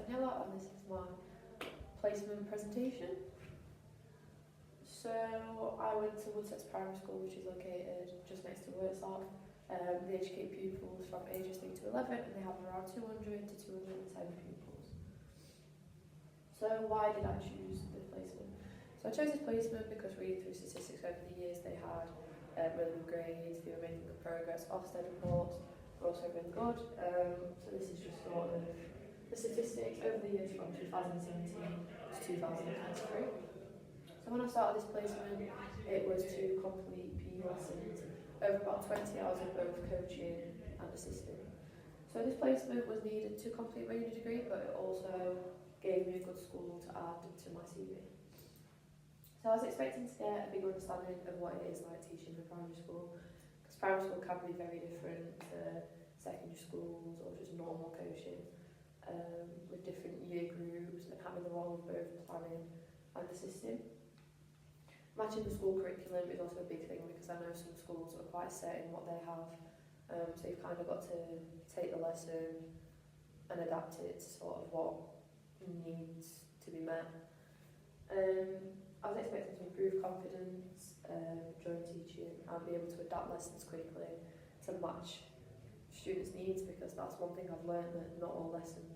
Daniella, and this is my placement presentation. So I went to Woodsets Primary School, which is located just next to Worksop. They educate pupils from ages 3 to 11, and they have around 200 to 210 pupils. So why did I choose this placement? So I chose this placement because reading through statistics over the years, they had really good grades, they were making good progress, Ofsted reports were also really good. So this is just sort of the statistics over the years from 2017 to 2023. So when I started this placement, it was to complete PE lessons over about 20 hours of both coaching and assisting. So this placement was needed to complete my uni degree, but it also gave me a good school to add to my CV. So I was expecting to get a bigger understanding of what it is like teaching in primary school, because primary school can be very different to secondary schools or just normal coaching, with different year groups and having the role of both planning and assisting. Matching the school curriculum is also a big thing, because I know some schools are quite set in what they have, so you've kind of got to take the lesson and adapt it to sort of what needs to be met. I was expecting to improve confidence during teaching and be able to adapt lessons quickly to match students' needs, because that's one thing I've learned, that not all lessons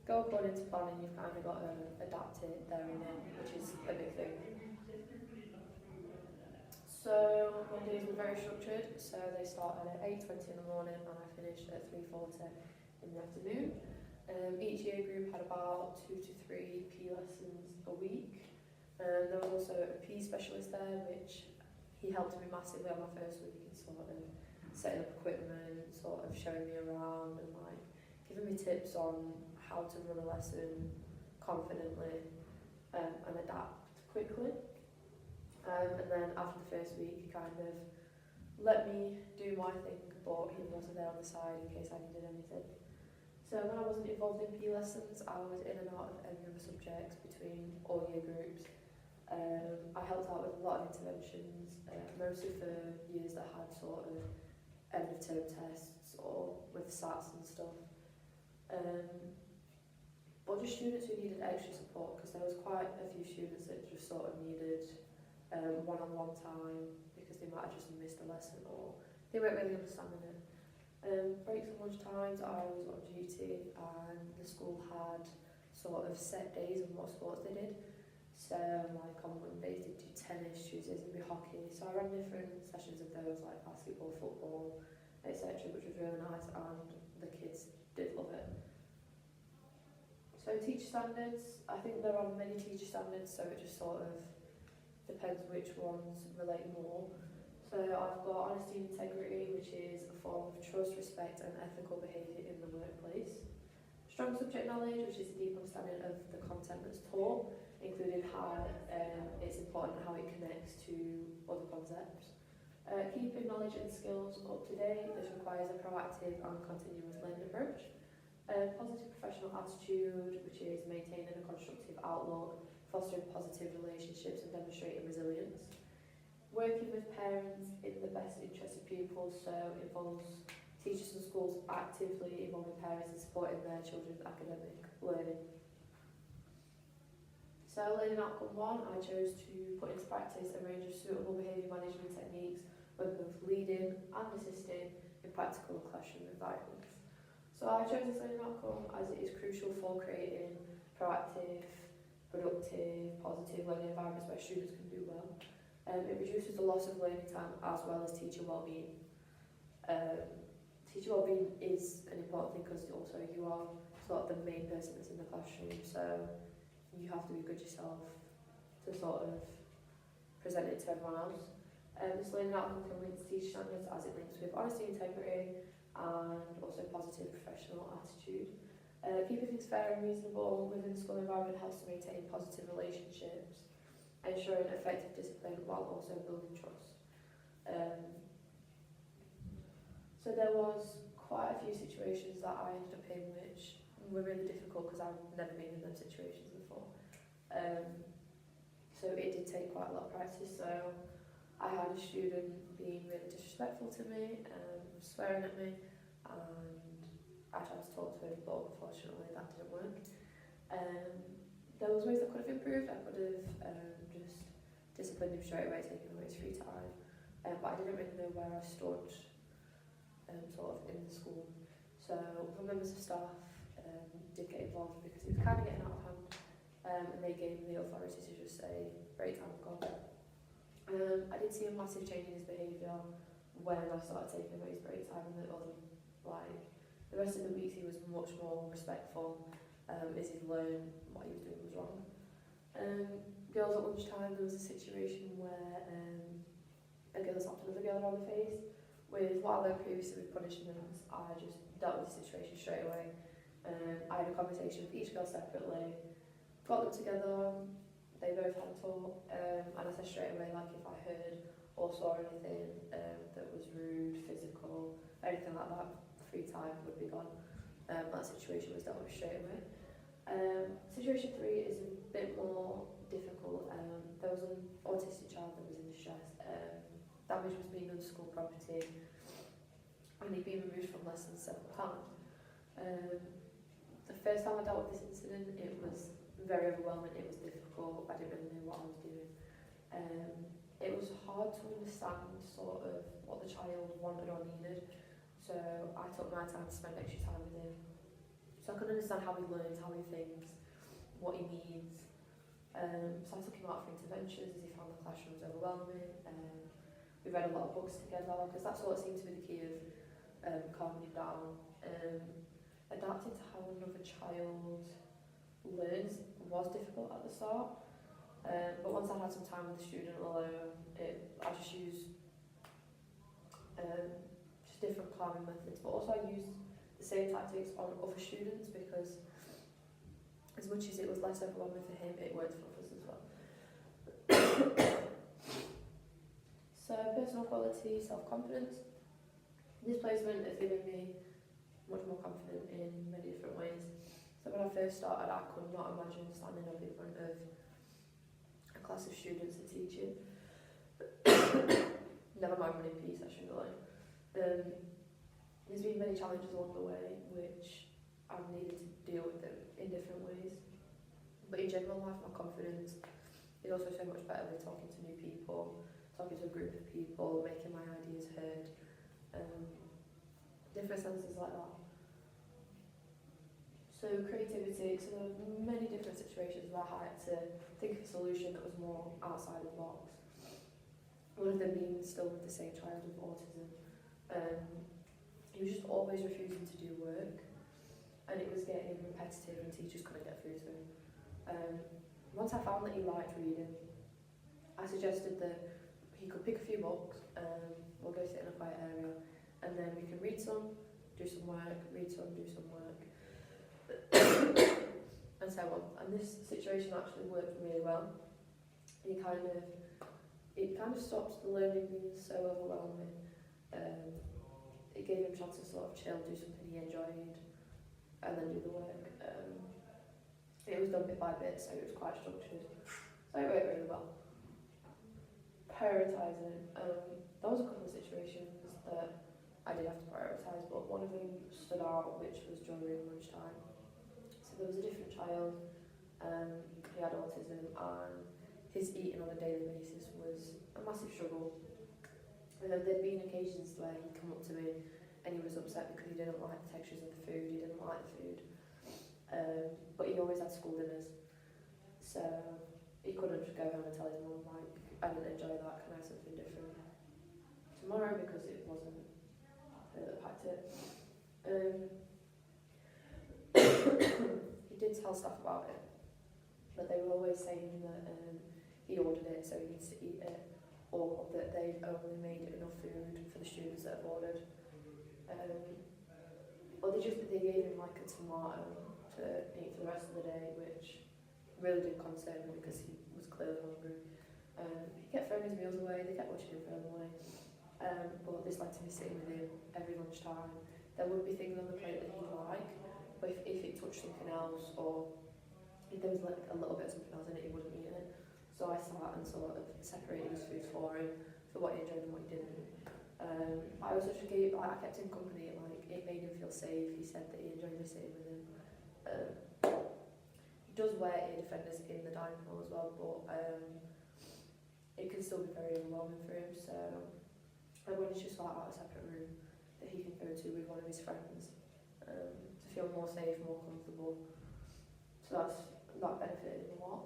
go according to plan, and you've kind of got to adapt it there and then, which is a big thing. So my days were very structured, so they started at 8:20 in the morning and I finished at 3:40 in the afternoon. Each year group had about 2 to 3 PE lessons a week. There was also a PE specialist there, which he helped me massively on my first week in sort of setting up equipment, sort of showing me around and like giving me tips on how to run a lesson confidently and adapt quickly. And then after the first week, he kind of let me do my thing, but he was also there on the side in case I needed anything. So when I wasn't involved in PE lessons, I was in and out of any other subjects between all year groups. I helped out with a lot of interventions, mostly for years that had sort of end of term tests or with SATs and stuff. But just students who needed extra support, because there was quite a few students that just sort of needed one-on-one time because they might have just missed a lesson or they weren't really understanding it. Breaks and lunch times, I was on duty and the school had sort of set days on what sports they did. So like on Mondays they'd do tennis, Tuesdays it'd be hockey. So I ran different sessions of those, like basketball, football, etc., which was really nice, and the kids did love it. So teacher standards, I think there are many teacher standards, so it just sort of depends which ones relate more. So I've got honesty and integrity, which is a form of trust, respect and ethical behaviour in the workplace. Strong subject knowledge, which is a deep understanding of the content that's taught, including how it's important and how it connects to other concepts. Keeping knowledge and skills up to date, this requires a proactive and continuous learning approach. Positive professional attitude, which is maintaining a constructive outlook, fostering positive relationships and demonstrating resilience. Working with parents in the best interest of pupils, so involves teachers and schools actively involving parents in supporting their children's academic learning. So learning outcome 1, I chose to put into practice a range of suitable behaviour management techniques with both leading and assisting in practical and classroom environments. So I chose this learning outcome as it is crucial for creating proactive, productive, positive learning environments where students can do well. It reduces the loss of learning time as well as teacher well-being. Teacher well-being is an important thing because also you are sort of the main person that's in the classroom, so you have to be good yourself to sort of present it to everyone else. This learning outcome can link to teacher standards as it links with honesty, integrity and also positive professional attitude. Keeping things fair and reasonable within the school environment helps to maintain positive relationships, ensuring effective discipline while also building trust. So there was quite a few situations that I ended up in which were really difficult because I've never been in those situations before. So it did take quite a lot of practice. So I had a student being really disrespectful to me, swearing at me, and I tried to talk to him, but unfortunately that didn't work. There was ways I could have improved. I could have just disciplined him straight away, taking away his free time. But I didn't really know where I stood sort of in the school. So some members of staff did get involved because it was kind of getting out of hand, and they gave me the authority to just say, break time, go. I did see a massive change in his behaviour when I started taking away his break time and the other, like, the rest of the weeks he was much more respectful as he learned what he was doing was wrong. Girls at lunchtime, there was a situation where a girl slapped another girl around the face. With what I learned previously with punishments, I just dealt with the situation straight away. I had a conversation with each girl separately, got them together, they both had a talk, and I said straight away, like, if I heard or saw anything that was rude, physical, anything like that, free time would be gone. That situation was dealt with straight away. Situation 3 is a bit more difficult. There was an autistic child that was in distress. Damage was being done to school property, and he'd been removed from lessons several times. The first time I dealt with this incident, it was very overwhelming, it was difficult, I didn't really know what I was doing. It was hard to understand sort of what the child wanted or needed, so I took my time to spend extra time with him, so I could understand how he learns, how he thinks, what he needs. So I took him out for interventions as he found the classrooms overwhelming. We read a lot of books together because that's what seemed to be the key of calming him down. Adapting to how another child learns was difficult at the start, but once I had some time with the student alone, I just used just different calming methods, but also I used the same tactics on other students because as much as it was less overwhelming for him, it worked for others as well. So personal quality, self-confidence. This placement has given me much more confident in many different ways. So when I first started, I could not imagine standing up in front of a class of students and teaching. Never mind running PE sessions alone. There's been many challenges along the way which I've needed to deal with them in different ways. But in general life, my confidence is also so much better with talking to new people, talking to a group of people, making my ideas heard, different senses like that. So creativity, so there were many different situations where I had to think of a solution that was more outside the box. One of them being still with the same child with autism. He was just always refusing to do work, and it was getting repetitive and teachers couldn't get through to him. Once I found that he liked reading, I suggested that he could pick a few books, we'll go sit in a quiet area, and then we can read some, do some work, read some, do some work, and so on. And this situation actually worked really well. It kind of stopped the learning being so overwhelming. It gave him a chance to sort of chill, do something he enjoyed, and then do the work. It was done bit by bit, so it was quite structured. So it worked really well. Prioritising. There was a couple of situations that I did have to prioritise, but one of them stood out, which was during lunchtime. So there was a different child, he had autism, and his eating on a daily basis was a massive struggle. There'd been occasions where he'd come up to me and he was upset because he didn't like the textures of the food, he didn't like the food. But he always had school dinners, so he couldn't just go home and tell his mum, like, I didn't enjoy that, can I have something different tomorrow, because it wasn't packed it. He did tell staff about it, but they were always saying that he ordered it so he needs to eat it, or that they'd only made enough food for the students that have ordered. Or they gave him like a tomato to eat for the rest of the day, which really did concern me because he was clearly hungry. He kept throwing his meals away, they kept watching him throw them away. But this led to me sitting with him every lunchtime. There would be things on the plate that he'd like, but if it touched something else, or if there was like a little bit of something else in it, he wouldn't eat it. So I sat and sort of separated his food for him, for what he enjoyed and what he didn't. I also just I kept him company like it made him feel safe. He said that he enjoyed me sitting with him. He does wear ear defenders in the dining hall as well, but it can still be very overwhelming for him. So when he's just like out a separate room that he can go to with one of his friends to feel more safe, more comfortable. So that benefited him a lot.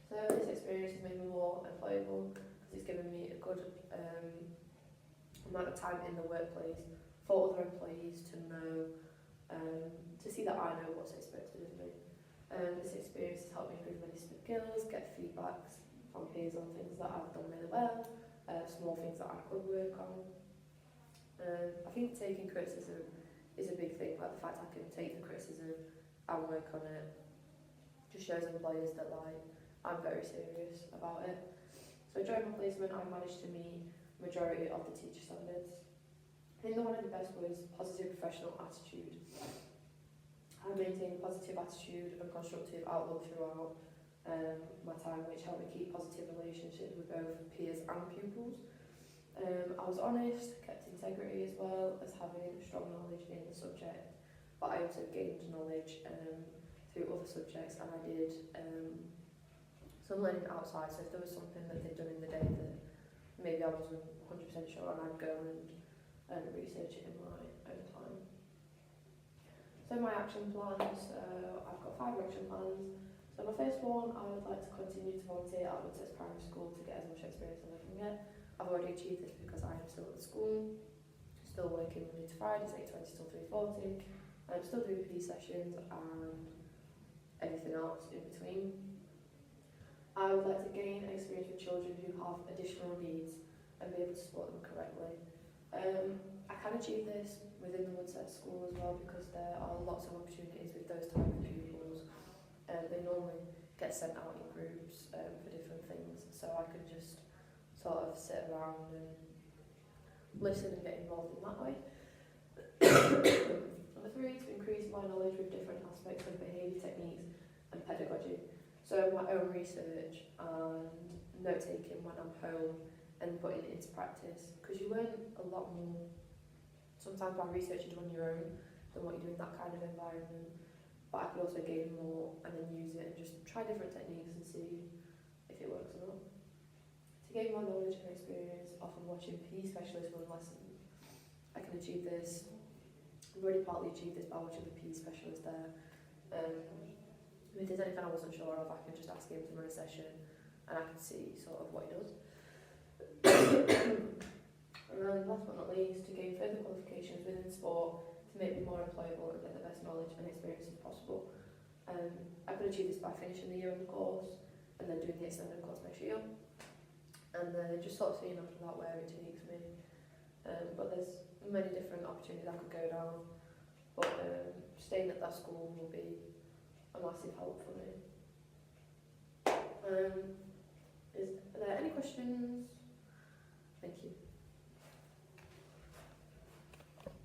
So this experience has made me more employable because it's given me a good amount of time in the workplace for other employees to know, to see that I know what's expected of me. This experience has helped me improve my skills, get feedbacks from peers on things that I've done really well, small things that I could work on. I think taking criticism is a big thing, like the fact I can take the criticism and work on it just shows employers that like I'm very serious about it. So during my placement I managed to meet the majority of the teacher standards. I think that one of the best was positive professional attitude. I maintained a positive attitude and constructive outlook throughout my time, which helped me keep positive relationships with both peers and pupils. I was honest, kept integrity as well as having strong knowledge in the subject, but I also gained knowledge through other subjects, and I did some learning outside. So if there was something that they'd done in the day that maybe I wasn't 100% sure on, I'd go and research it in my own time. So my action plans, I've got 5 action plans. So my first one, I would like to continue to volunteer at Woodsetts Primary School to get as much experience as I can get. I've already achieved this because I am still at the school, still working Monday to Fridays, 8:20 till 3:40. I'm still doing PE sessions and everything else in between. I would like to gain experience with children who have additional needs and be able to support them correctly. I can achieve this within the Woodsetts School as well because there are lots of opportunities with those type of pupils. They normally get sent out in groups for different things, so I can just sort of sit around and listen and get involved in that way. Number 3, to increase my knowledge with different aspects of behaviour techniques and pedagogy. So my own research and note-taking when I'm home and putting it into practice, because you learn a lot more sometimes by researching on your own than what you do in that kind of environment. But I could also gain more and then use it and just try different techniques and see if it works or not. To gain more knowledge and experience, often watching PE specialists run lessons. I can achieve this. I've already partly achieved this by watching the PE specialist there. If there's anything I wasn't sure of, I can just ask him to run a session and I can see sort of what he does. And then last but not least, to gain further qualifications within sport to make me more employable and get the best knowledge and experience as possible. I could achieve this by finishing the year on the course and then doing the extended course next year. And then just sort of seeing after that where it takes me. But there's many different opportunities I could go down. But staying at that school will be a massive help for me. Are there any questions?